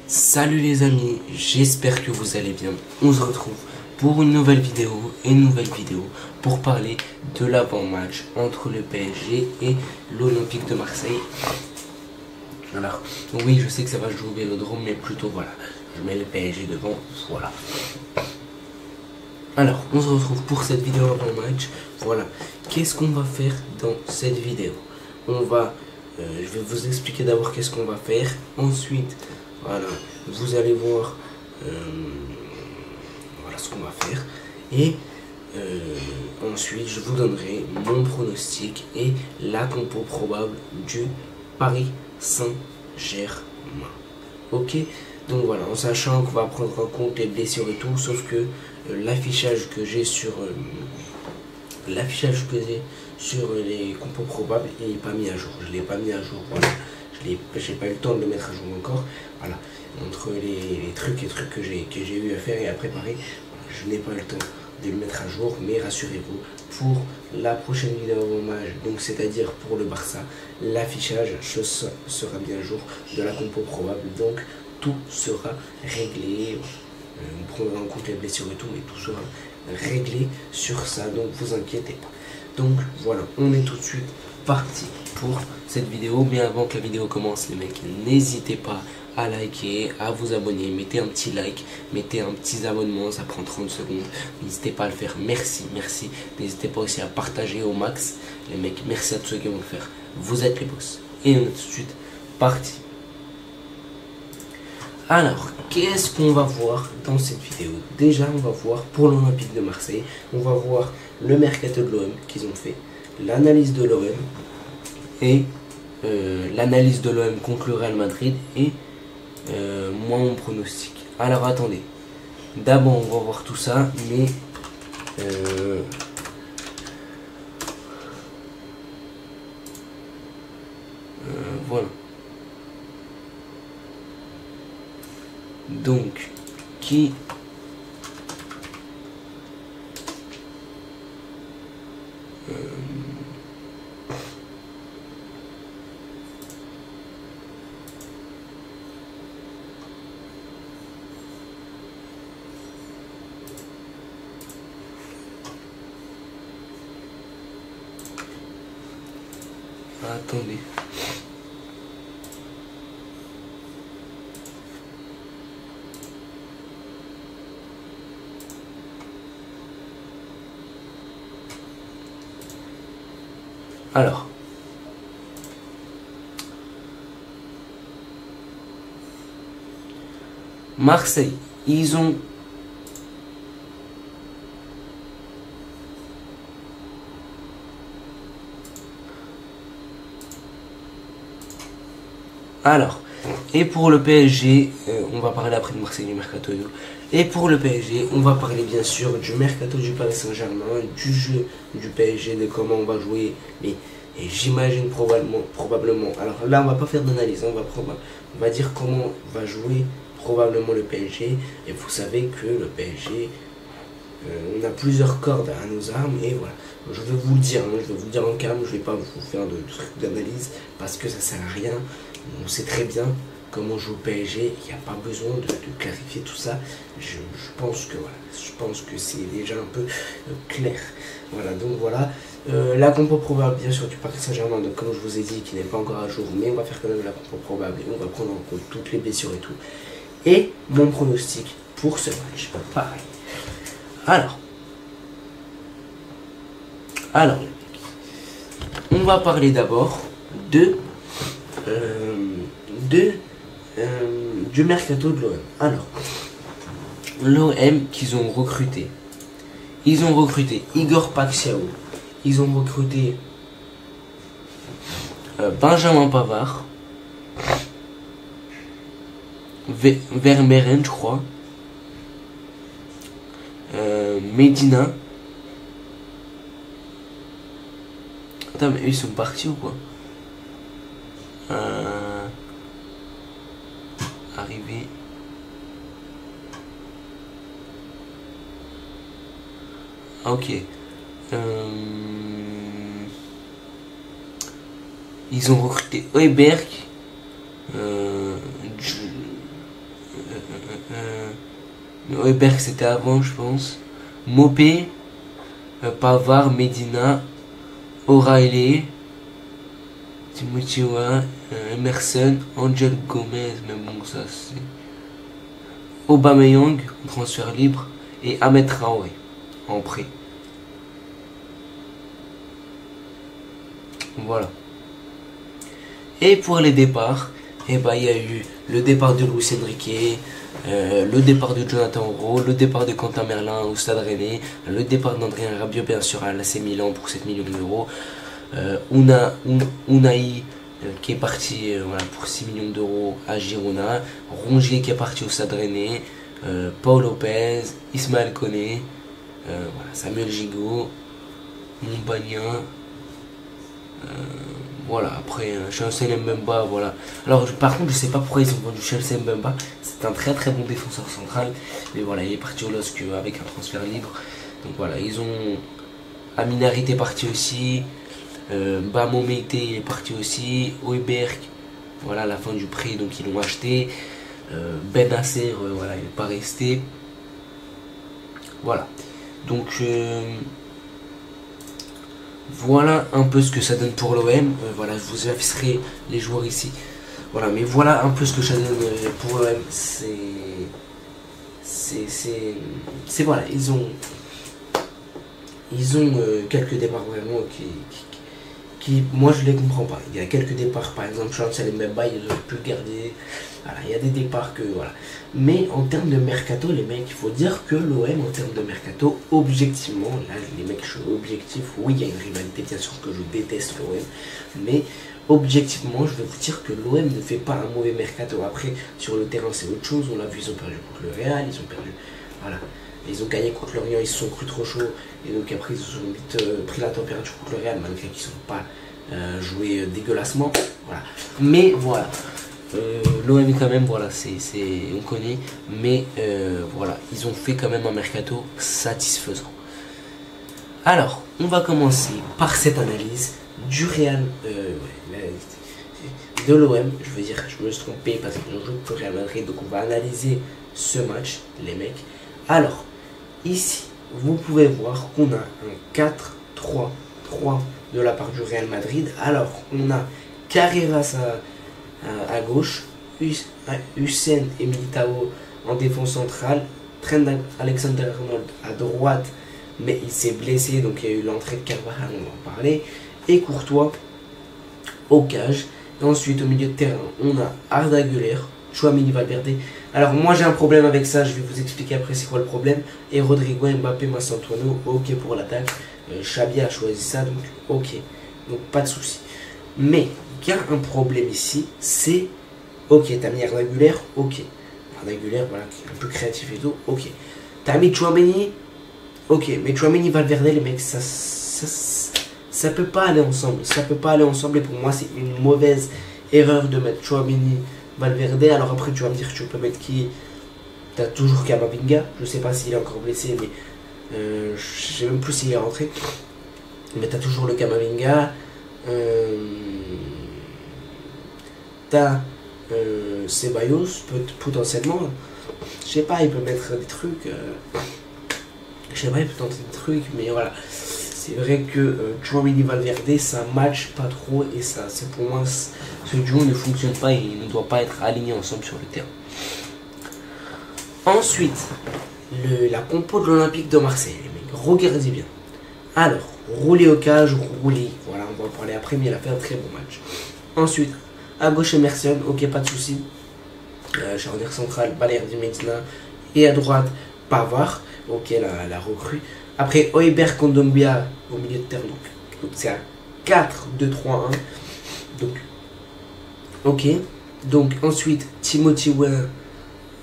Salut les amis, j'espère que vous allez bien. On se retrouve pour une nouvelle vidéo, pour parler de l'avant-match entre le PSG et l'Olympique de Marseille. Alors, oui, je sais que ça va jouer au Vélodrome, mais plutôt voilà, je mets le PSG devant, voilà. Alors, on se retrouve pour cette vidéo avant-match. Voilà, qu'est-ce qu'on va faire dans cette vidéo? Je vais vous expliquer d'abord qu'est-ce qu'on va faire. Ensuite, voilà, vous allez voir voilà ce qu'on va faire. Et ensuite, je vous donnerai mon pronostic et la compo probable du Paris Saint-Germain. Ok, donc voilà, en sachant qu'on va prendre en compte les blessures et tout, sauf que l'affichage que j'ai sur les compos probables, il n'est pas mis à jour. Je l'ai pas mis à jour, voilà. J'ai pas eu le temps de le mettre à jour encore. Voilà, entre les trucs que j'ai eu à faire et à préparer, je n'ai pas eu le temps de le mettre à jour. Mais rassurez-vous, pour la prochaine vidéo hommage, donc c'est-à-dire pour le Barça, l'affichage sera bien à jour de la compo probable. Donc tout sera réglé. On prendra en compte les blessures et tout, mais tout sera réglé sur ça, donc vous inquiétez pas. Donc voilà, on est tout de suite parti pour cette vidéo. Mais avant que la vidéo commence, les mecs, n'hésitez pas à liker, à vous abonner, mettez un petit like, mettez un petit abonnement, ça prend 30 secondes, n'hésitez pas à le faire, merci, n'hésitez pas aussi à partager au max, les mecs, merci à tous ceux qui vont le faire, vous êtes les boss, et on est tout de suite parti. Alors, qu'est-ce qu'on va voir dans cette vidéo? Déjà, on va voir pour l'Olympique de Marseille, on va voir le mercato de l'OM qu'ils ont fait, l'analyse de l'OM et l'analyse de l'OM contre le Real Madrid et moi mon pronostic. Alors attendez, d'abord on va voir tout ça, mais voilà. Donc, qui attendez. Alors, Marseille, ils ont alors, et pour le PSG, on va parler après de Marseille du mercato. Et pour le PSG, on va parler bien sûr du mercato du Paris Saint-Germain, du jeu du PSG, de comment on va jouer. Et j'imagine probablement. Alors là, on va pas faire d'analyse, on va dire comment va jouer probablement le PSG. Et vous savez que le PSG, on a plusieurs cordes à nos armes et voilà. Je vais vous le dire, je vais vous le dire en calme, je vais pas vous faire de trucs d'analyse parce que ça sert à rien. On sait très bien comment on joue au PSG, il n'y a pas besoin de clarifier tout ça. Je pense que voilà, je pense que c'est déjà un peu clair. Voilà, donc voilà. La compo probable bien sûr du Paris Saint-Germain, donc comme je vous ai dit, qui n'est pas encore à jour, mais on va faire quand même la compo probable et on va prendre en compte toutes les blessures et tout. Et mon pronostic pour ce match, pareil. Alors, on va parler d'abord du mercato de l'OM. Alors, l'OM qu'ils ont recruté. Ils ont recruté Igor Paxiao. Ils ont recruté Benjamin Pavard. Vermeeren, je crois. Medina. Attends, mais eux, ils sont partis ou quoi? Arrivé. Ah, ok. Ils ont recruté Heuberg, Heuberg c'était avant, je pense. Mopé, Pavard, Medina, O'Reilly, Timothy Emerson, Angel Gomez, mais bon, ça c'est. Aubameyang, transfert libre, et Ahmed Traoré, en prêt. Voilà. Et pour les départs, eh ben, il y a eu le départ de Luis Enrique, le départ de Jonathan Rowe, le départ de Quentin Merlin au Stade Rennais, le départ d'Adrien Rabiot bien sûr à l'AC Milan pour 7 millions d'euros, Unai qui est parti voilà, pour 6 millions d'euros à Girona, Rongier qui est parti au Stade Rennais, Paul Lopez, Ismaël Koné, voilà, Samuel Gigot, Montbagnin, voilà, après Chelsea Mbemba, voilà. Alors par contre je sais pas pourquoi ils ont vendu Chelsea Mbemba, c'est un très très bon défenseur central, mais voilà, il est parti au LOSC avec un transfert libre. Donc voilà, ils ont Aminarite est parti aussi, Bamo Meite est parti aussi, Heuberg, voilà, à la fin du prix, donc ils l'ont acheté. Ben Nasser, voilà, il n'est pas resté. Voilà, donc voilà un peu ce que ça donne pour l'OM. Voilà, je vous afficherai les joueurs ici. Voilà, mais voilà un peu ce que ça donne pour l'OM. C'est voilà, ils ont quelques départs vraiment qui moi je les comprends pas. Il y a quelques départs, par exemple Chancel Mbemba, ils auraient pu le garder. Voilà, il y a des départs que voilà. Mais en termes de mercato, les mecs, il faut dire que l'OM en termes de mercato, objectivement, là les mecs je suis objectif, oui il y a une rivalité bien sûr que je déteste l'OM, mais objectivement je vais vous dire que l'OM ne fait pas un mauvais mercato. Après sur le terrain c'est autre chose, on l'a vu, ils ont perdu contre le Real, ils ont perdu, voilà. Ils ont gagné contre l'Orient, ils se sont crus trop chauds. Et donc après ils se sont vite pris la température contre le Real, malgré qu'ils ne sont pas joué dégueulassement. Voilà. Mais voilà. L'OM quand même, voilà, on connaît. Mais voilà, ils ont fait quand même un mercato satisfaisant. Alors, on va commencer par cette analyse du Real, de l'OM. Je veux dire, je me suis trompé parce qu'on joue pour Real Madrid. Donc on va analyser ce match, les mecs. Alors, ici, vous pouvez voir qu'on a un 4-3-3 de la part du Real Madrid. Alors, on a Carreras à gauche, Hussein et Militao en défense centrale, Trent Alexander-Arnold à droite, mais il s'est blessé, donc il y a eu l'entrée de Carvajal, on va en parler, et Courtois au cage. Et ensuite, au milieu de terrain, on a Arda Güler, Tchouaméni, Valverde. Alors moi j'ai un problème avec ça, je vais vous expliquer après c'est quoi le problème. Et Rodrigo, Mbappé, Massantuano, ok pour l'attaque. Xabi a choisi ça, donc ok, donc pas de souci. Mais il y a un problème ici, c'est ok, t'as mis Arda Güler, ok. Arda Güler, voilà, qui est un peu créatif et tout, ok. T'as mis Tchouaméni, ok, mais Tchouaméni, Valverde, les mecs, ça peut pas aller ensemble. Ça peut pas aller ensemble et pour moi c'est une mauvaise erreur de mettre Tchouaméni, Valverde. Alors après tu vas me dire tu peux mettre qui? T'as toujours Camavinga, je sais pas s'il est encore blessé, mais je sais même plus s'il est rentré. Mais t'as toujours le Camavinga. T'as Ceballos, potentiellement. Je sais pas, il peut mettre des trucs. Je sais pas, il peut tenter des trucs, mais voilà. C'est vrai que Tchouaméni Valverde, ça match pas trop et ça, c'est pour moi, ce duo ne fonctionne pas et il ne doit pas être aligné ensemble sur le terrain. Ensuite, la compo de l'Olympique de Marseille, les mecs, regardez bien. Alors, rouler au cage, rouler, voilà, on va en parler après, mais il a fait un très bon match. Ensuite, à gauche Emerson, ok, pas de souci. Charnière centrale, Balerdi, Medina, et à droite, Pavard, ok, la recrue. Après, Heuberg, Kondogbia au milieu de terrain, donc c'est un 4-2-3-1. Donc, ok. Donc, ensuite, Timothy Weah,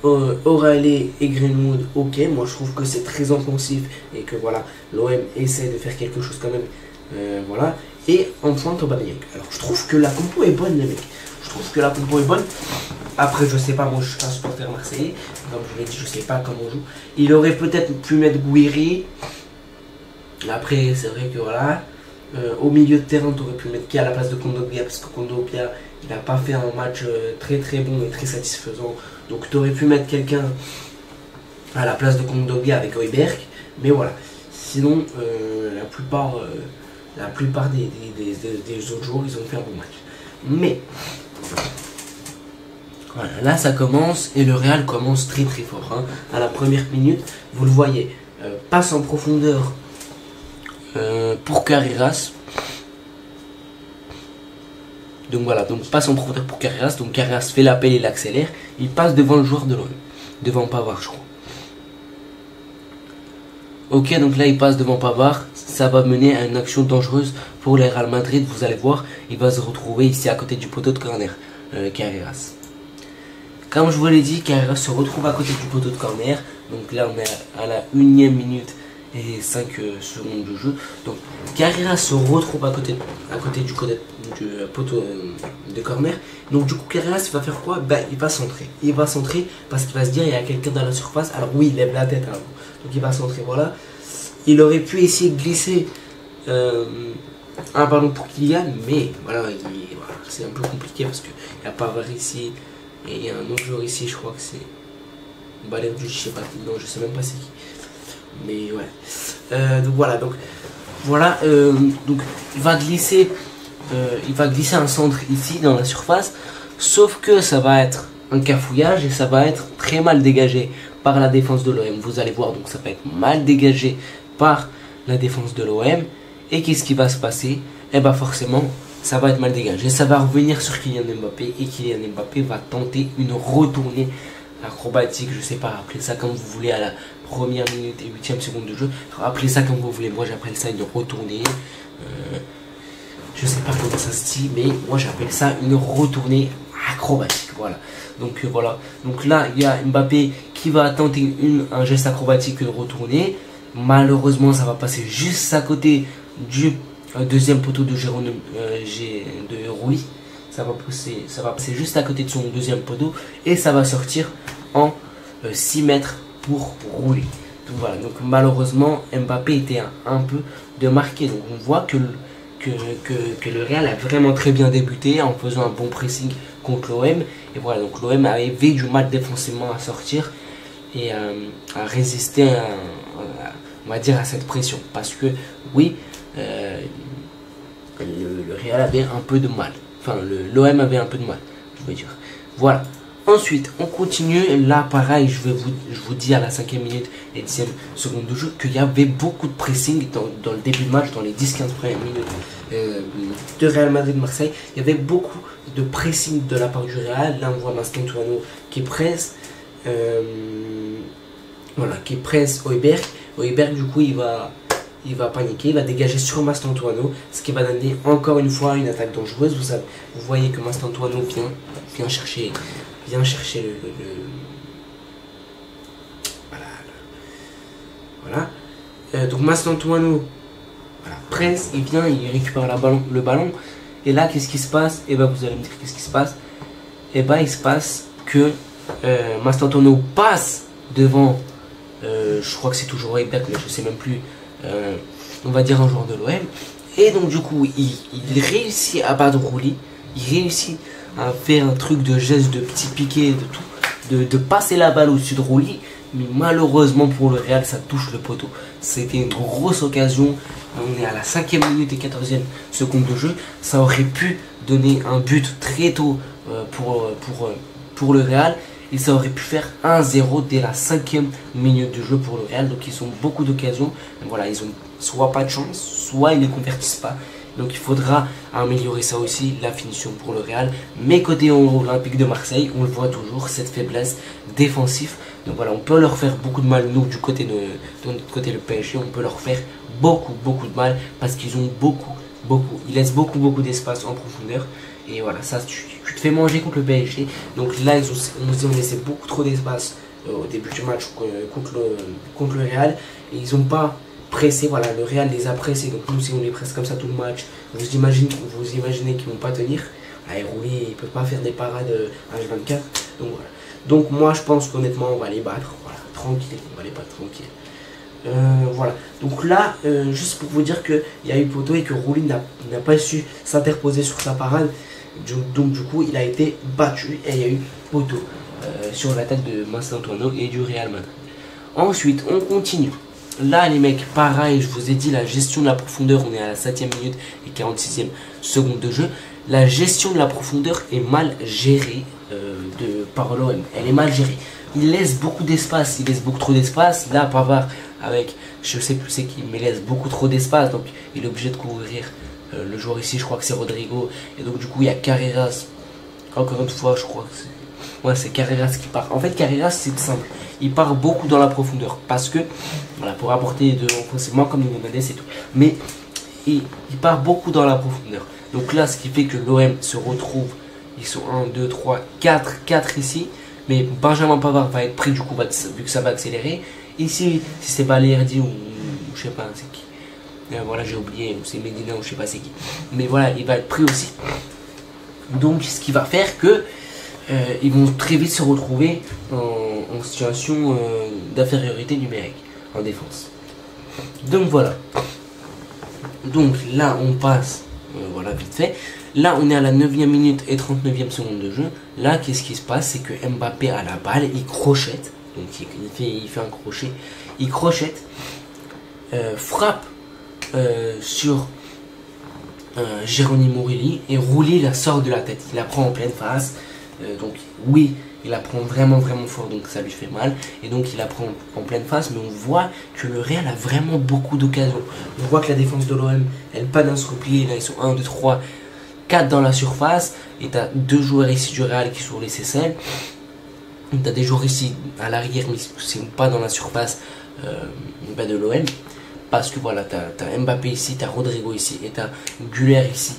O'Reilly et Greenwood, ok. Moi, je trouve que c'est très offensif et que voilà, l'OM essaie de faire quelque chose quand même. Voilà. Et en pointe, Aubameyang. Alors, je trouve que la compo est bonne, les mecs. Je trouve que la compo est bonne. Après, je sais pas, moi, je suis un supporter marseillais. Comme je l'ai dit, je sais pas comment on joue. Il aurait peut-être pu mettre Gouiri. Après, c'est vrai que voilà, au milieu de terrain, tu aurais pu mettre qui à la place de Kondogbia, parce que Kondogbia, il n'a pas fait un match très très bon et très satisfaisant. Donc tu aurais pu mettre quelqu'un à la place de Kondogbia avec Højbjerg. Mais voilà, sinon la plupart des autres joueurs ils ont fait un bon match. Mais voilà, là ça commence et le Real commence très très fort. Hein. À la première minute, vous le voyez, passe en profondeur pour Carreras. Donc voilà, donc passe en profondeur pour Carreras. Donc Carreras fait l'appel et l'accélère. Il passe devant le joueur de l'OM, devant Pavard, je crois. Ok, donc là il passe devant Pavard. Ça va mener à une action dangereuse pour le Real Madrid. Vous allez voir, il va se retrouver ici à côté du poteau de corner, Carreras. Comme je vous l'ai dit, Carreras se retrouve à côté du poteau de corner. Donc là on est à la 1e minute et 5 secondes de jeu. Donc Carreras se retrouve à côté du poteau de corner. Donc du coup Carreras va faire quoi? Il va centrer. Il va centrer parce qu'il va se dire il y a quelqu'un dans la surface. Alors oui, il lève la tête. Hein. Donc il va centrer, voilà. Il aurait pu essayer de glisser un ballon pour Kylian, mais voilà, c'est un peu compliqué parce qu'il n'y a Pavard ici et il y a un autre joueur ici, je crois que c'est Balerdu, je sais pas, non, je sais même pas c'est qui. Mais ouais. Donc voilà, donc il va glisser un centre ici dans la surface, sauf que ça va être un cafouillage et ça va être très mal dégagé par la défense de l'OM. Vous allez voir, donc ça va être mal dégagé par la défense de l'OM. Et qu'est-ce qui va se passer? Eh bien forcément, ça va être mal dégagé. Ça va revenir sur Kylian Mbappé et Kylian Mbappé va tenter une retournée acrobatique, je sais pas, appelez ça comme vous voulez à la première minute et 8e seconde de jeu. Appelez ça comme vous voulez. Moi j'appelle ça une retournée. Je sais pas comment ça se dit, mais moi j'appelle ça une retournée acrobatique. Voilà. Donc voilà. Donc là il y a Mbappé qui va tenter un geste acrobatique, une retournée. Malheureusement ça va passer juste à côté du deuxième poteau de Jérôme de Rulli. Ça va passer juste à côté de son deuxième poteau et ça va sortir en 6 mètres pour Rulli. Donc voilà, donc malheureusement Mbappé était un peu de marqué. Donc on voit que le Real a vraiment très bien débuté en faisant un bon pressing contre l'OM. Et voilà, donc l'OM avait du mal défensivement à sortir et à résister on va dire à cette pression. Parce que oui, le Real avait un peu de mal. Enfin, l'OM avait un peu de mal, je veux dire. Voilà. Ensuite, on continue. Là, pareil, je vous dis à la 5e minute et 10e seconde de jeu qu'il y avait beaucoup de pressing dans le début de match, dans les 10-15 premières minutes de Real Madrid-Marseille. Il y avait beaucoup de pressing de la part du Real. Là, on voit Mastantuono qui presse. Voilà, qui presse Højbjerg. Højbjerg, du coup, il va paniquer, il va dégager sur Mastantuono, ce qui va donner encore une fois une attaque dangereuse. Vous voyez que Mastantuono vient chercher voilà. Donc Mastantuono presse, il vient, il récupère le ballon. Et là, qu'est-ce qui se passe? Et ben vous allez me dire qu'est-ce qui se passe? Et ben il se passe que Mastantuono passe devant, je crois que c'est toujours Højbjerg, mais je sais même plus. On va dire un joueur de l'OM. Et donc du coup il réussit à battre Rulli. Il réussit à faire un truc de geste, de petit piqué, de passer la balle au-dessus de Rulli. Mais malheureusement pour le Real, ça touche le poteau. C'était une grosse occasion. On est à la 5e minute et 14e seconde de jeu. Ça aurait pu donner un but très tôt pour le Real. Et ça aurait pu faire 1-0 dès la 5e minute de jeu pour le Real. Donc ils ont beaucoup d'occasions. Voilà, ils ont soit pas de chance, soit ils ne convertissent pas. Donc il faudra améliorer ça aussi, la finition pour le Real. Mais côté Olympique de Marseille, on le voit toujours, cette faiblesse défensive. Donc voilà, on peut leur faire beaucoup de mal, nous, de notre côté le PSG, on peut leur faire beaucoup de mal. Parce qu'ils ont ils laissent beaucoup d'espace en profondeur. Et voilà, ça, tu te fais manger contre le PSG. Donc là, ils ont laissé beaucoup trop d'espace au début du match contre le Real. Et ils n'ont pas pressé. Voilà, le Real les a pressés. Donc nous, si on les presse comme ça tout le match, vous imaginez qu'ils ne vont pas tenir. Et Rulli, il ne peut pas faire des parades H24. Donc voilà. Donc moi, je pense qu'honnêtement, on va les battre. Voilà, tranquille, on va les battre tranquille. Voilà, donc là, juste pour vous dire qu'il y a eu poteau et que Rulli n'a pas su s'interposer sur sa parade. Donc du coup il a été battu et il y a eu poteau sur l'attaque de Mastantuono et du Real Madrid. Ensuite, on continue. Là, les mecs, pareil, je vous ai dit, la gestion de la profondeur, on est à la 7e minute et 46e seconde de jeu. La gestion de la profondeur est mal gérée par l'OM. Elle est mal gérée. Il laisse beaucoup d'espace, il laisse beaucoup trop d'espace. Là, Pavard, avec, je sais plus c'est qui, mais il laisse beaucoup trop d'espace. Donc, il est obligé de couvrir le joueur ici, je crois que c'est Rodrigo. Et donc, du coup, il y a Carreras. Encore une fois, je crois que c'est... Ouais, c'est Carreras qui part. En fait, Carreras, c'est simple. Il part beaucoup dans la profondeur. Parce que, voilà, pour apporter de renforcement comme Nuno Mendes et tout. Mais, il part beaucoup dans la profondeur. Donc là, ce qui fait que l'OM se retrouve. Ils sont 1, 2, 3, 4 ici. Mais Benjamin Pavard va être pris, du coup, vu que ça va accélérer. Ici, si c'est Balerdi ou je sais pas, c'est qui. Voilà, j'ai oublié, ou c'est Medina ou je sais pas c'est qui. Mais voilà, il va être pris aussi. Donc, ce qui va faire que ils vont très vite se retrouver en situation d'infériorité numérique en défense. Donc voilà. Donc là, on passe, voilà, vite fait. Là, on est à la 9e minute et 39e seconde de jeu. Là, qu'est-ce qui se passe? C'est que Mbappé a la balle, il crochette. Donc, il fait un crochet. Il crochette, frappe sur Geronimo Rulli. Et Rulli la sort de la tête. Il la prend en pleine face. Donc, oui, il la prend vraiment, vraiment fort. Donc, ça lui fait mal. Et donc, il la prend en pleine face. Mais on voit que le Real a vraiment beaucoup d'occasions. On voit que la défense de l'OM, elle pas dans ce repli. Là, ils sont 1, 2, 3... 4 dans la surface, et tu as 2 joueurs ici du Real qui sont les Cécelles. Tu as des joueurs ici à l'arrière, mais c'est pas dans la surface de l'OM. Parce que voilà, tu as Mbappé ici, tu as Rodrigo ici, et tu as Güler ici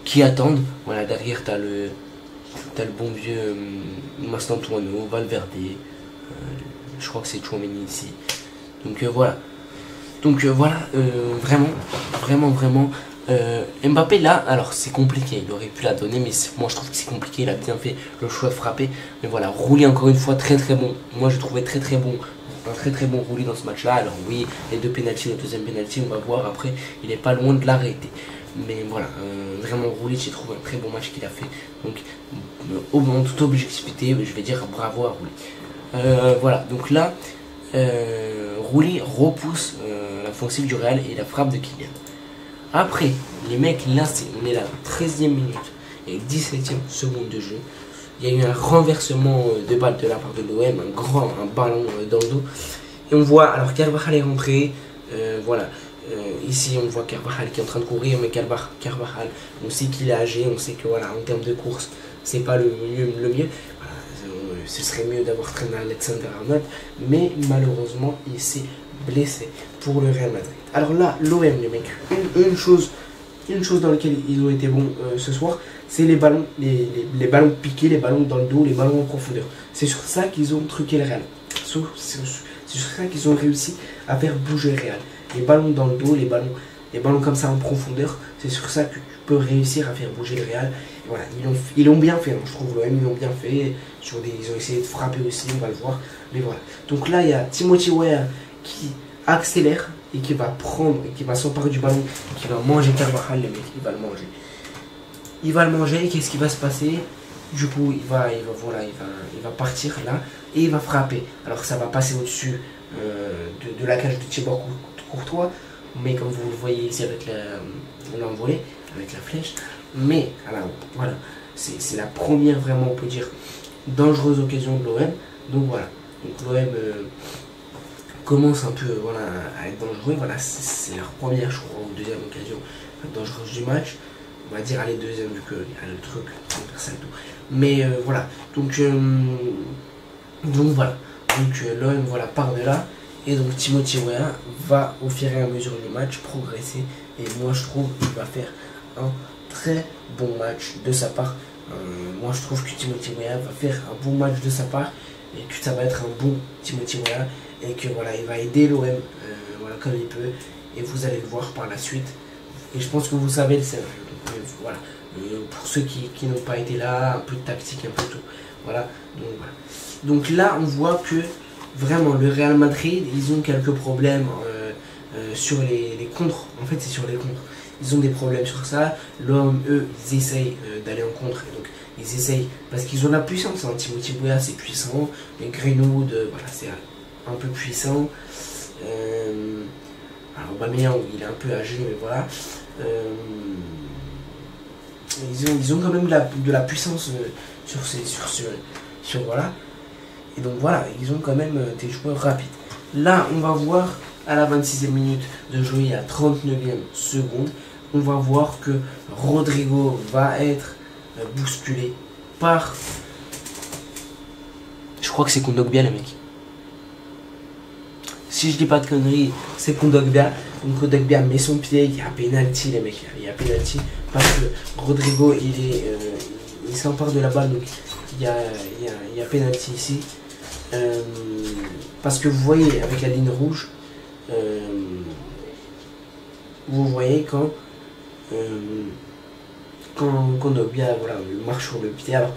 qui attendent. Voilà, derrière tu as le bon vieux Mastantuono, Valverde, je crois que c'est Tchouaméni ici. Donc voilà. Donc voilà, vraiment. Mbappé là, alors c'est compliqué, il aurait pu la donner, mais moi je trouve que c'est compliqué, il a bien fait le choix de frapper. Mais voilà, Rulli encore une fois très bon. Moi j'ai trouvé très bon, un très bon Rulli dans ce match là. Alors oui, les 2 pénaltys, le deuxième pénalty, on va voir après, il est pas loin de l'arrêter. Mais voilà, vraiment Rulli, j'ai trouvé un très bon match qu'il a fait. Donc en toute objectivité, je vais dire bravo à Rulli. Voilà, donc là, Rulli repousse l'offensive du Real et la frappe de Kylian. Après, les mecs, là, on est là, 13e minute et 17e seconde de jeu. Il y a eu un renversement de balle de la part de l'OM, un ballon dans le dos. Et on voit, alors Carvajal est rentré, voilà. Ici, on voit Carvajal qui est en train de courir, mais Carvajal, on sait qu'il est âgé, on sait que voilà, en termes de course, c'est pas le mieux. Voilà, ce serait mieux d'avoir traîné Alexander-Arnold, mais malheureusement, il s'est blessé pour le Real Madrid. Alors là, l'OM, les mecs, une chose dans laquelle ils ont été bons ce soir, c'est les ballons, les ballons piqués, les ballons dans le dos, les ballons en profondeur. C'est sur ça qu'ils ont truqué le Real. C'est sur ça qu'ils ont réussi à faire bouger le Real. Les ballons dans le dos, les ballons comme ça en profondeur, c'est sur ça que tu peux réussir à faire bouger le Real. Et voilà, ils l'ont bien fait, hein, je trouve l'OM, ils l'ont bien fait. Ils ont essayé de frapper aussi, on va le voir. Mais voilà. Donc là, il y a Timothy Weah qui accélère et qui va prendre, et qui va s'emparer du ballon, et qui va manger Carvajal, les mecs, il va le manger. Il va le manger, et qu'est-ce qui va se passer? Du coup, il va partir là, et il va frapper. Alors ça va passer au-dessus de la cage de Thibaut Courtois, mais comme vous le voyez ici avec l'envolée, avec la flèche. Mais, alors, voilà, c'est la première vraiment, on peut dire, dangereuse occasion de l'OM. Donc voilà, donc l'OM commence un peu voilà, à être dangereux. Voilà, c'est leur première, je crois, ou deuxième occasion dangereuse du match. On va dire aller deuxième vu qu'il y a le truc, mais voilà, donc voilà, donc l'OM voilà part de là, et donc Timothy Weah va au fur et à mesure du match progresser, et moi je trouve qu'il va faire un très bon match de sa part. Moi je trouve que Timothy Weah va faire un bon match de sa part, et que ça va être un bon Timothy Weah, et que voilà, il va aider l'OM voilà, comme il peut, et vous allez le voir par la suite, et je pense que vous savez le scénario. Voilà, pour ceux qui n'ont pas été là, un peu de tactique, un peu tout. Voilà, donc là, on voit que vraiment le Real Madrid, ils ont quelques problèmes sur les contres. En fait, c'est sur les contres. Ils ont des problèmes sur ça. L'homme, eux, ils essayent d'aller en contre. Et donc, ils essayent, parce qu'ils ont la puissance, hein. Timothy Weah c'est puissant, mais Greenwood, voilà, c'est un peu puissant. Alors Aubameyang, il est un peu âgé, mais voilà. Ils ont quand même de la puissance sur voilà. Et donc voilà, ils ont quand même des joueurs rapides. Là, on va voir à la 26e minute de jouer à 39e seconde, on va voir que Rodrigo va être bousculé par... Je crois que c'est Kondogbia, les mecs. Si je dis pas de conneries, c'est Kondogbia. Donc Kondogbia met son pied, il y a penalty, les mecs. Il y a penalty parce que Rodrigo, il s'empare de la balle, donc il y a penalty ici. Parce que vous voyez avec la ligne rouge, vous voyez quand Kondogbia, voilà, marche sur le pied. Alors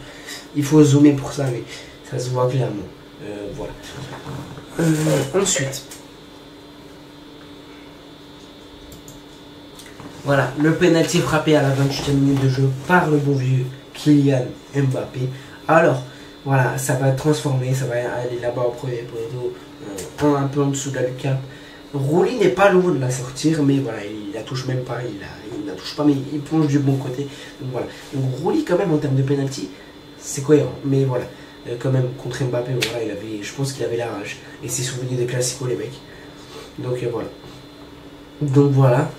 il faut zoomer pour ça, mais ça se voit clairement. Voilà. Ensuite, voilà, le penalty frappé à la 28e minute de jeu par le bon vieux Kylian Mbappé. Alors, voilà, ça va transformer, ça va aller là-bas au premier poteau, un peu en dessous de la lucarne. Rouli n'est pas loin de la sortir, mais voilà, il la touche même pas, il la touche pas, mais il plonge du bon côté. Donc voilà, donc Rouli quand même en termes de penalty, c'est cohérent, mais voilà. Quand même contre Mbappé, voilà, je pense qu'il avait la rage et ses souvenirs des classicos, les mecs. Donc voilà. Donc voilà.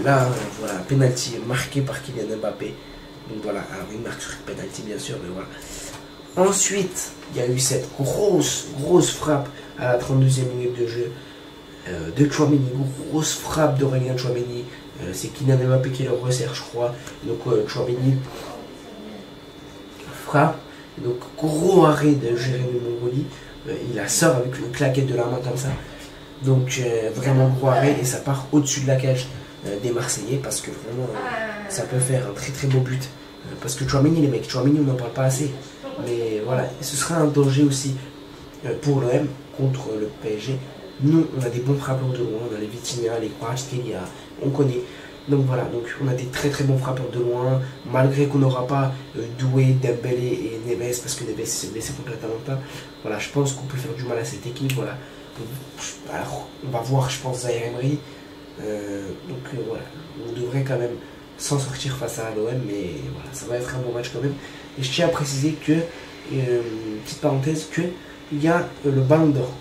Là, voilà, penalty marqué par Kylian Mbappé. Donc voilà, alors il marque sur penalty bien sûr, mais voilà. Ensuite, il y a eu cette grosse frappe à la 32e minute de jeu de Tchouaméni, grosse frappe d'Aurélien Tchouaméni. C'est Kylian Mbappé qui le resserre, je crois. Donc Tchouaméni frappe. Donc gros arrêt de Jérémy Mongoly, il la sort avec une claquette de la main comme ça. Donc vraiment gros arrêt et ça part au-dessus de la cage des Marseillais parce que vraiment ça peut faire un très beau but. Parce que Tchouaméni, les mecs, Tchouaméni on n'en parle pas assez. Mais voilà, ce sera un danger aussi pour l'OM contre le PSG. Nous on a des bons frappeurs de loin, on a les Vitinha, les Kvaratskhelia, on connaît. Donc voilà, donc on a des très bon frappeurs de loin, malgré qu'on n'aura pas Doué, Dembélé et Neves, parce que Neves s'est blessé contre l'Atalanta. Voilà, je pense qu'on peut faire du mal à cette équipe, voilà. Alors, on va voir, je pense, Zaïre Emery. Voilà, on devrait quand même s'en sortir face à l'OM, mais voilà, ça va être un bon match quand même. Et je tiens à préciser que, petite parenthèse, qu'il y a le Ballon d'Or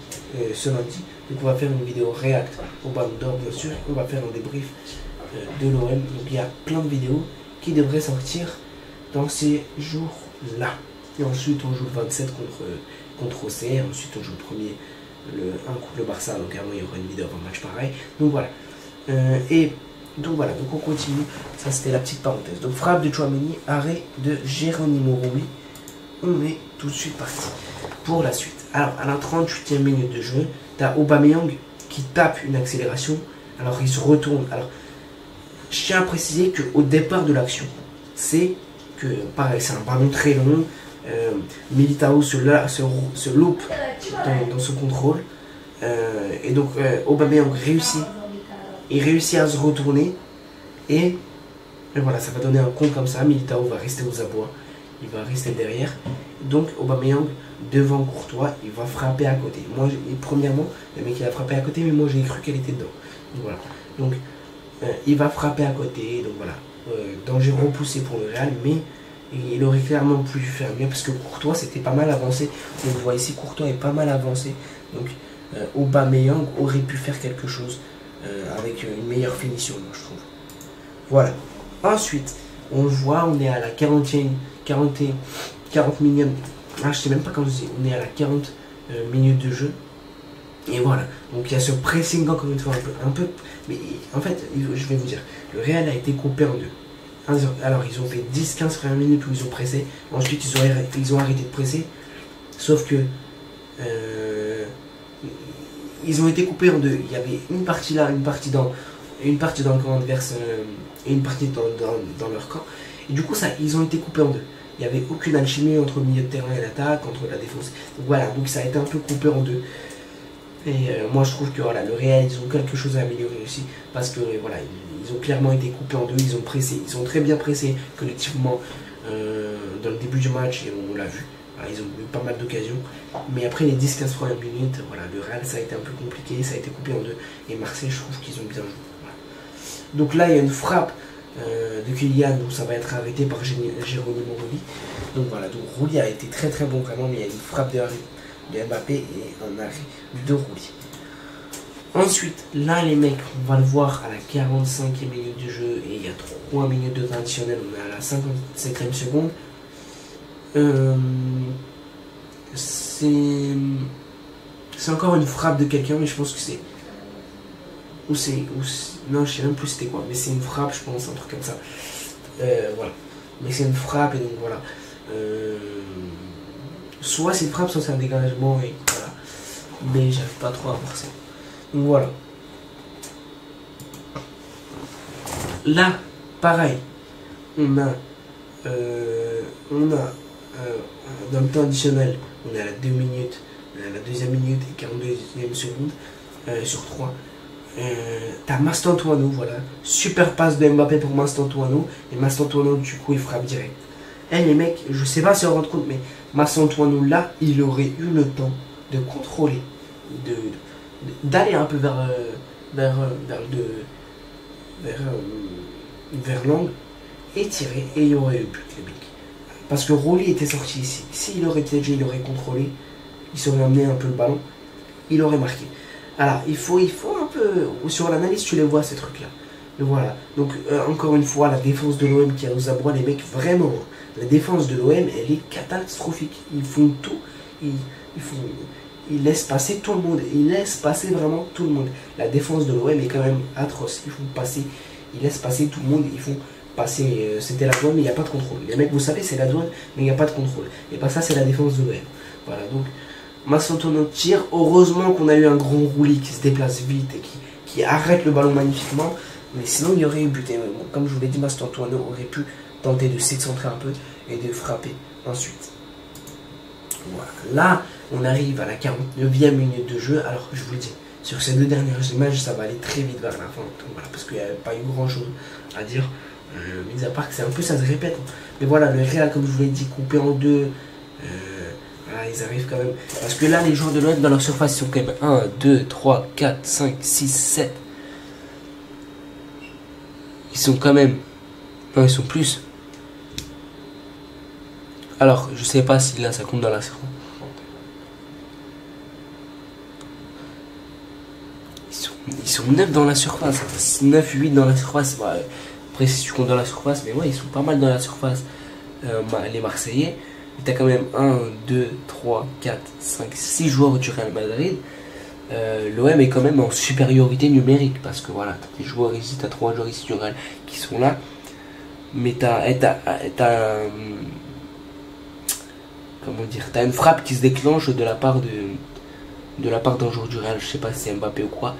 ce lundi. Donc on va faire une vidéo react au Ballon d'Or, bien sûr, on va faire un débrief de l'OM. Donc il y a plein de vidéos qui devraient sortir dans ces jours-là. Et ensuite on joue le 27 contre OCR, ensuite on joue le premier, un contre le Barça, donc avant il y aura une vidéo avant le match pareil. Donc voilà. Donc on continue. Ça c'était la petite parenthèse. Donc frappe de Tchouaméni, arrêt de Geronimo Rulli. On est tout de suite parti pour la suite. Alors à la 38e minute de jeu, tu as Aubameyang qui tape une accélération. Alors il se retourne. Alors je tiens à préciser qu'au départ de l'action, c'est que pareil, c'est un ballon très long. Militao se loupe dans son contrôle. Et donc Aubameyang réussit. Il réussit à se retourner. Et voilà, ça va donner un compte comme ça. Militao va rester aux abois. Il va rester derrière. Donc Aubameyang devant Courtois, il va frapper à côté. Moi, premièrement, le mec il a frappé à côté, mais moi j'ai cru qu'elle était dedans. Donc voilà. Donc il va frapper à côté. Donc voilà. Danger repoussé pour le Real, mais il aurait clairement pu faire mieux parce que Courtois c'était pas mal avancé. Donc vous voyez ici, Courtois est pas mal avancé. Donc Aubameyang aurait pu faire quelque chose avec une meilleure finition, moi je trouve. Voilà. Ensuite, on le voit, on est à la 40 millième. Ah, je sais même pas quand on est à la 40 minutes de jeu. Et voilà. Donc il y a ce pressing encore une fois un peu. Mais en fait, je vais vous dire, le Real a été coupé en deux. Alors ils ont fait 10-15 premières minutes où ils ont pressé. Ensuite ils ont arrêté de presser. Sauf que ils ont été coupés en deux. Il y avait une partie là, une partie dans le camp adverse et une partie dans leur camp. Et du coup ils ont été coupés en deux. Il n'y avait aucune alchimie entre le milieu de terrain et l'attaque, entre la défense. Donc voilà, donc ça a été un peu coupé en deux. Et moi je trouve que voilà, le Real, ils ont quelque chose à améliorer aussi. Parce que voilà, ils ont clairement été coupés en deux, ils ont pressé, ils ont très bien pressé collectivement dans le début du match et on l'a vu. Ils ont eu pas mal d'occasions, mais après les 10-15 premières minutes, voilà, le Real ça a été un peu compliqué, ça a été coupé en deux, et Marseille je trouve qu'ils ont bien joué. Voilà. Donc là il y a une frappe de Kylian, où ça va être arrêté par Geronimo Rulli. Donc voilà, donc Rulli a été très très bon vraiment, mais il y a une frappe de Mbappé et un arrêt de Rulli. Ensuite, là les mecs, on va le voir à la 45e minute du jeu, et il y a 3 minutes de temps additionnel, on est à la 57e seconde. C'est encore une frappe de quelqu'un, mais je pense que c'est non, je sais même plus c'était quoi, mais c'est une frappe, je pense, un truc comme ça. Voilà, mais c'est une frappe, et donc voilà, soit c'est une frappe, soit c'est un dégagement, et voilà, mais j'arrive pas trop à voir ça. Donc voilà, là pareil, on a dans le temps additionnel, on est à la 2 minutes, à la deuxième minute et 42e seconde sur 3. T'as Mastantuono, voilà, super passe de Mbappé pour Mastantuono, et Mastantuono du coup il frappe direct. Les mecs, je sais pas si on rend compte, mais Mastantuono là, il aurait eu le temps de contrôler, d'aller un peu vers l'angle et tirer, et il y aurait eu but les mecs. Parce que Rulli était sorti ici. S'il aurait été il aurait contrôlé, il serait amené un peu le ballon, il aurait marqué. Alors, il faut un peu... Sur l'analyse, tu les vois, ces trucs-là. Et voilà. Donc, encore une fois, la défense de l'OM qui a aux abois, les mecs, vraiment. La défense de l'OM, elle est catastrophique. Ils font tout. Ils laissent passer tout le monde. Ils laissent passer vraiment tout le monde. La défense de l'OM est quand même atroce. Ils laissent passer tout le monde. Ils font... passer, c'était la douane mais il n'y a pas de contrôle. Les mecs, vous savez, c'est la douane mais il n'y a pas de contrôle. Et pas ça, c'est la défense de l'OM. Voilà, donc Mastantuono tire. Heureusement qu'on a eu un grand Rulli qui se déplace vite et qui arrête le ballon magnifiquement. Mais sinon, il y aurait eu but. Comme je vous l'ai dit, Mastantuono aurait pu tenter de s'excentrer un peu et de frapper ensuite. Voilà, là, on arrive à la 49e minute de jeu. Alors, je vous le dis, sur ces deux dernières images, ça va aller très vite vers la fin. Donc, voilà, parce qu'il n'y a pas eu grand chose à dire. Mis à part que c'est un peu, ça se répète. Mais voilà, le Real, comme je vous l'ai dit, coupé en deux. Voilà, ils arrivent quand même. Parce que là, les joueurs de l'OM dans leur surface, ils sont quand même 1, 2, 3, 4, 5, 6, 7. Ils sont quand même... Non, ils sont plus. Alors, je sais pas si là, ça compte dans la surface. Ils sont 9 dans la surface. 9, 8 dans la surface. Ouais. Après, si tu comptes dans la surface, mais ouais, ils sont pas mal dans la surface, les Marseillais. Tu as quand même 1, 2, 3, 4, 5, 6 joueurs du Real Madrid. L'OM est quand même en supériorité numérique. Parce que voilà, tu as des joueurs ici, tu as 3 joueurs ici du Real qui sont là. Mais comment dire, t'as une frappe qui se déclenche de la part d'un joueur du Real. Je sais pas si c'est Mbappé ou quoi,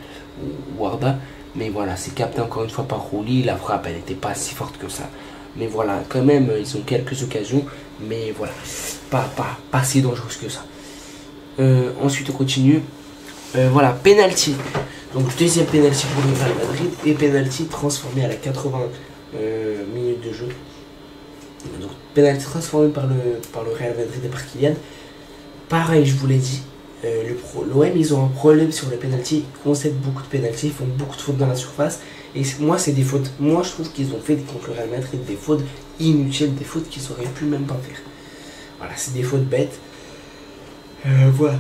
ou Arda. Mais voilà, c'est capté encore une fois par Rulli. La frappe, elle n'était pas si forte que ça. Mais voilà, quand même, ils ont quelques occasions. Mais voilà, pas si dangereuse que ça. Ensuite, on continue. Voilà, penalty. Donc, deuxième penalty pour le Real Madrid. Et penalty transformé à la 80 minutes de jeu. Donc, penalty transformé par le Real Madrid et par Kylian. Pareil, je vous l'ai dit. L'OM, ils ont un problème sur les pénaltys. Ils concèdent beaucoup de pénaltys, ils font beaucoup de fautes dans la surface. Et moi, c'est des fautes. Moi, je trouve qu'ils ont fait contre le Real Madrid des fautes inutiles, des fautes qu'ils auraient pu même pas faire. Voilà, c'est des fautes bêtes. Voilà.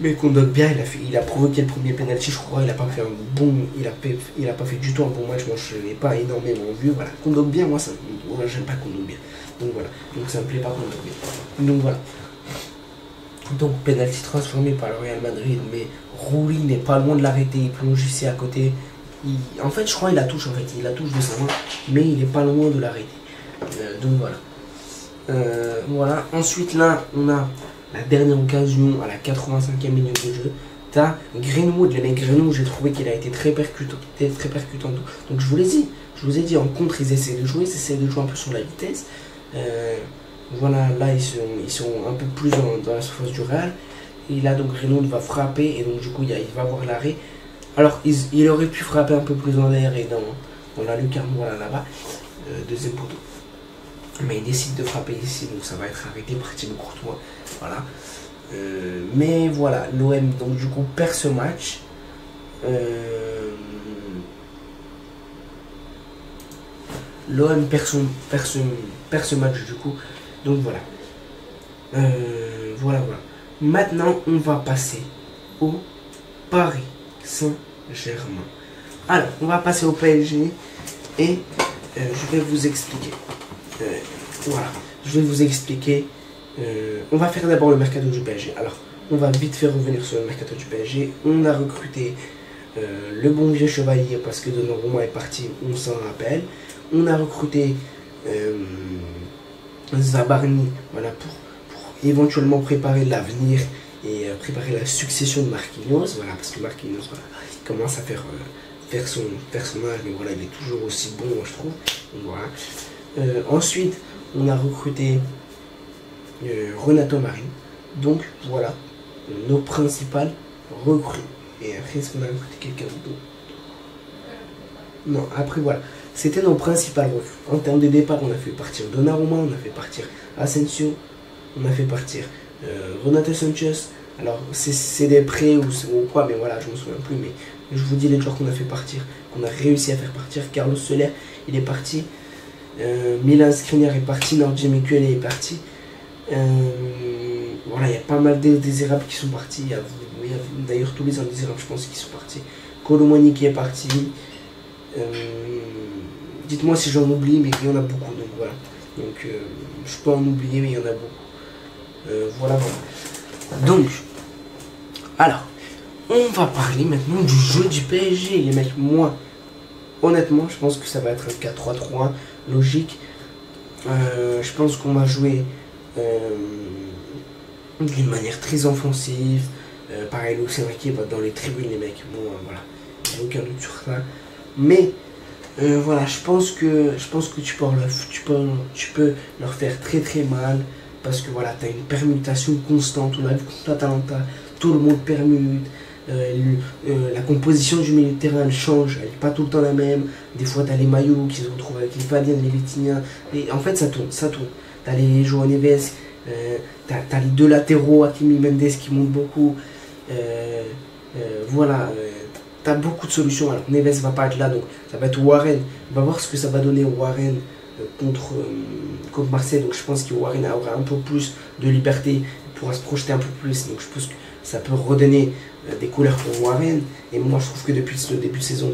Mais qu'on note bien, il a provoqué le premier penalty, je crois. Il a pas fait un bon, il a pas fait du tout un bon match. Moi, je l'ai pas énormément vu. Voilà, qu'on note bien. Moi, j'aime pas qu'on note bien. Donc voilà. Donc ça me plaît pas qu'on note bien. Donc voilà. Donc penalty transformé par le Real Madrid, mais Rulli n'est pas loin de l'arrêter, il plonge ici à côté. En fait, je crois qu'il la touche en fait, il la touche de sa main, mais il n'est pas loin de l'arrêter. Donc voilà. Voilà. Ensuite là, on a la dernière occasion à la 85e minute de jeu. T'as Greenwood, les mecs Greenwood, j'ai trouvé qu'il a été très percutant, Donc je vous ai dit en contre, ils essaient de jouer un peu sur la vitesse. Voilà, là ils sont un peu plus dans la surface du Real. Et là donc Greenwood va frapper et donc du coup il va avoir l'arrêt. Alors il aurait pu frapper un peu plus en l'air et dans la lucarne, voilà là-bas. Deuxième poteau. Mais il décide de frapper ici, donc ça va être arrêté par Thibaut Courtois. Voilà. Mais voilà, l'OM donc du coup perd ce match. L'OM perd ce match du coup. Donc voilà. Voilà. Maintenant, on va passer au Paris Saint-Germain. Alors, on va passer au PSG et je vais vous expliquer. Voilà, je vais vous expliquer. On va faire d'abord le mercato du PSG. Alors, on va vite faire revenir sur le mercato du PSG. On a recruté le bon vieux Chevalier parce que Donnarumma est parti, on s'en rappelle. On a recruté Zabarni, voilà, pour éventuellement préparer l'avenir et préparer la succession de Marquinhos, voilà, parce que Marquinhos, voilà, il commence à faire son âge, mais voilà, il est toujours aussi bon, moi, je trouve. Donc, voilà. Ensuite, on a recruté Renato Mari. Donc voilà, nos principales recrues. Et après, est-ce qu'on a recruté quelqu'un d'autre? Non, après voilà. C'était nos principales recrues. En termes de départ, on a fait partir Donnarumma, on a fait partir Asensio, on a fait partir Renato Sanchez. Alors, c'est des prêts ou quoi, mais voilà, je me souviens plus. Mais je vous dis les joueurs qu'on a fait partir, qu'on a réussi à faire partir. Carlos Soler, il est parti. Milan Skriniar est parti. Nordi Miquel est parti. Voilà, il y a pas mal d'indésirables qui sont partis. Il y a d'ailleurs tous les indésirables, je pense, qui sont partis. Colomani qui est parti. Dites-moi si j'en oublie, mais il y en a beaucoup. Donc voilà. Donc je peux en oublier, mais il y en a beaucoup. Voilà. Donc, alors, on va parler maintenant du jeu du PSG, les mecs. Moi, honnêtement, je pense que ça va être un 4-3-3 logique. Je pense qu'on va jouer d'une manière très offensive. Pareil, Lucien Riquet va dans les tribunes, les mecs. Bon, voilà, il n'y a aucun doute sur ça. Mais voilà, je pense que tu peux leur faire très très mal. Parce que voilà, tu as une permutation constante. On a vu contre l'Atalanta, tout le monde permute. La composition du milieu de terrain elle change, elle n'est pas tout le temps la même. Des fois, tu as les maillots qui se retrouvent avec les Fabien, les Vitinha. Et en fait, ça tourne. Tu as les João Neves, tu as les deux latéraux, Hakimi Mendes qui montent beaucoup. Voilà, tu as beaucoup de solutions. Alors, Neves va pas être là, donc ça va être Warren. On va voir ce que ça va donner Warren contre Marseille. Donc je pense que Warren aura un peu plus de liberté, il pourra se projeter un peu plus. Donc je pense que ça peut redonner des couleurs pour Warren. Et moi je trouve que depuis le début de saison,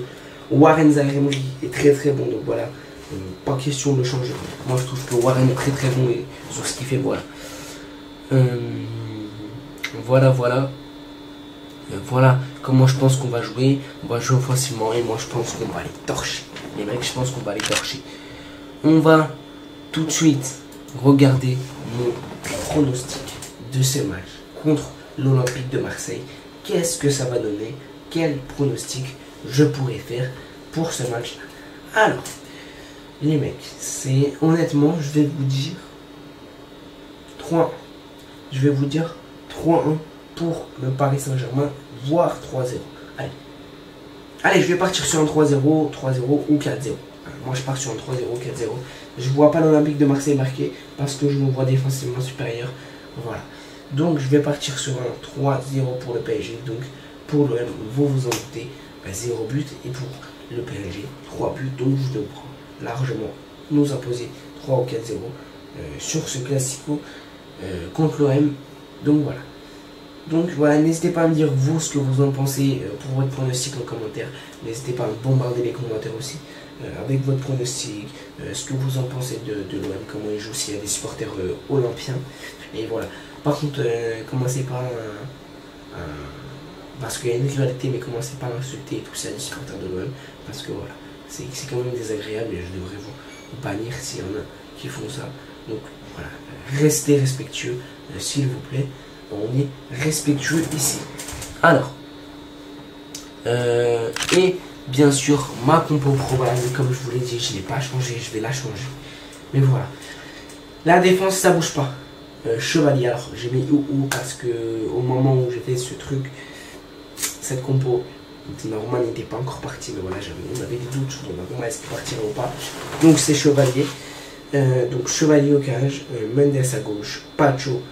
Warren Zaïre-Emery est très très bon. Donc voilà, pas question de le changer. Moi je trouve que Warren est très très bon et sur ce qu'il fait. Voilà. Voilà comment je pense qu'on va jouer. On va jouer offensivement et moi je pense qu'on va les torcher. Les mecs, je pense qu'on va les torcher. On va tout de suite regarder mon pronostic de ce match contre l'Olympique de Marseille. Qu'est-ce que ça va donner? Quel pronostic je pourrais faire pour ce match-là? Alors, les mecs, c'est honnêtement, je vais vous dire 3-1. Je vais vous dire 3-1 pour le Paris Saint-Germain, voire 3-0. Allez, je vais partir sur un 3-0, 3-0 ou 4-0. Moi, je pars sur un 3-0, 4-0. Je ne vois pas l'Olympique de Marseille marquer parce que je me vois défensivement supérieur. Voilà. Donc, je vais partir sur un 3-0 pour le PSG. Donc, pour l'OM, vous vous en doutez, 0 but. Et pour le PSG, 3 buts. Donc, je vais largement nous imposer 3 ou 4-0 sur ce classico contre l'OM. Donc, voilà. Donc voilà, n'hésitez pas à me dire vous ce que vous en pensez pour votre pronostic en commentaire. N'hésitez pas à me bombarder les commentaires aussi avec votre pronostic, ce que vous en pensez de l'OM, comment il joue, s'il y a des supporters olympiens. Et voilà. Par contre, commencez pas parce qu'il y a une rivalité, mais commencez pas à insulter et tout ça les supporters de l'OM. Parce que voilà, c'est quand même désagréable et je devrais vous bannir s'il y en a qui font ça. Donc voilà, restez respectueux s'il vous plaît. On est respectueux ici. Alors, et bien sûr, ma compo probable, comme je vous l'ai dit, je ne l'ai pas changé, je vais la changer. Mais voilà. La défense, ça bouge pas. Chevalier, alors j'ai mis ou parce que au moment où j'ai fait ce truc, cette compo, normal n'était pas encore parti, mais voilà, on avait des doutes sur Donnarumma, est-ce qu'il partirait ou pas. Donc c'est Chevalier. Donc Chevalier au cage, Mendes à gauche, Pacho,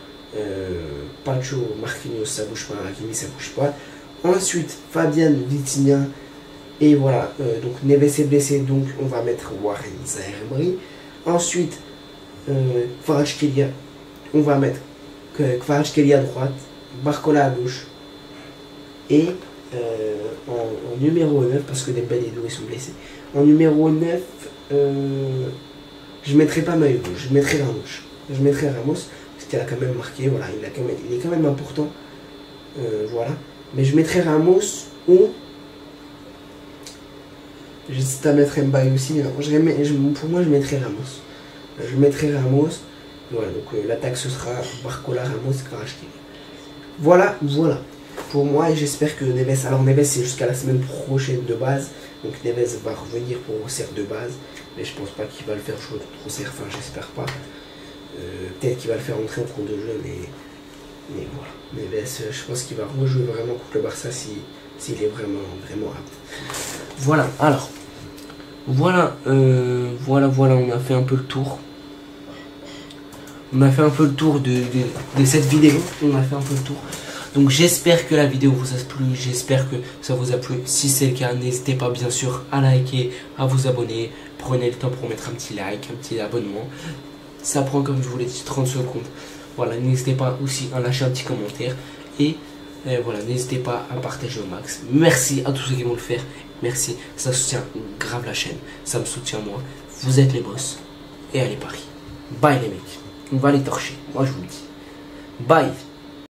Marquinhos, ça bouge pas, Hakimi, ça bouge pas. Ensuite, Fabian, Vitinha, et voilà, donc Neves est blessé, donc on va mettre Warren Zaïre-Emery. Ensuite, Kvaratskhelia, on va mettre Kvaratskhelia à droite, Barcola à gauche. Et en numéro 9, parce que Dembélé et Doué sont blessés, en numéro 9, je ne mettrai pas Maïgo, je mettrai Ramos. Je mettrai Ramos, parce qu'il a quand même marqué, voilà, il est quand même important. Voilà. Mais je mettrai Ramos ou. J'hésite à mettre Mbaye aussi, mais non, pour moi je mettrai Ramos. Je mettrai Ramos. Voilà, donc l'attaque ce sera Barcola, Ramos, Kvaratskhelia. Voilà. Pour moi, et j'espère que Neves. Alors Neves c'est jusqu'à la semaine prochaine de base. Donc Neves va revenir pour Auxerre de base. Mais je pense pas qu'il va le faire jouer contre Auxerre, enfin j'espère pas. Peut-être qu'il va le faire entrer en cours de jeu, mais voilà. Neves, je pense qu'il va rejouer vraiment contre le Barça s'il est vraiment apte. Voilà, alors. Voilà, on a fait un peu le tour. On a fait un peu le tour de cette vidéo. On a fait un peu le tour. Donc j'espère que la vidéo vous a plu, j'espère que ça vous a plu. Si c'est le cas, n'hésitez pas bien sûr à liker, à vous abonner. Prenez le temps pour mettre un petit like, un petit abonnement. Ça prend, comme je vous l'ai dit, 30 secondes. Voilà, n'hésitez pas aussi à lâcher un petit commentaire. Et voilà, n'hésitez pas à partager au max. Merci à tous ceux qui vont le faire. Merci, ça soutient grave la chaîne. Ça me soutient moi. Vous êtes les boss. Et allez Paris. Bye les mecs. On va les torcher. Moi je vous le dis. Bye.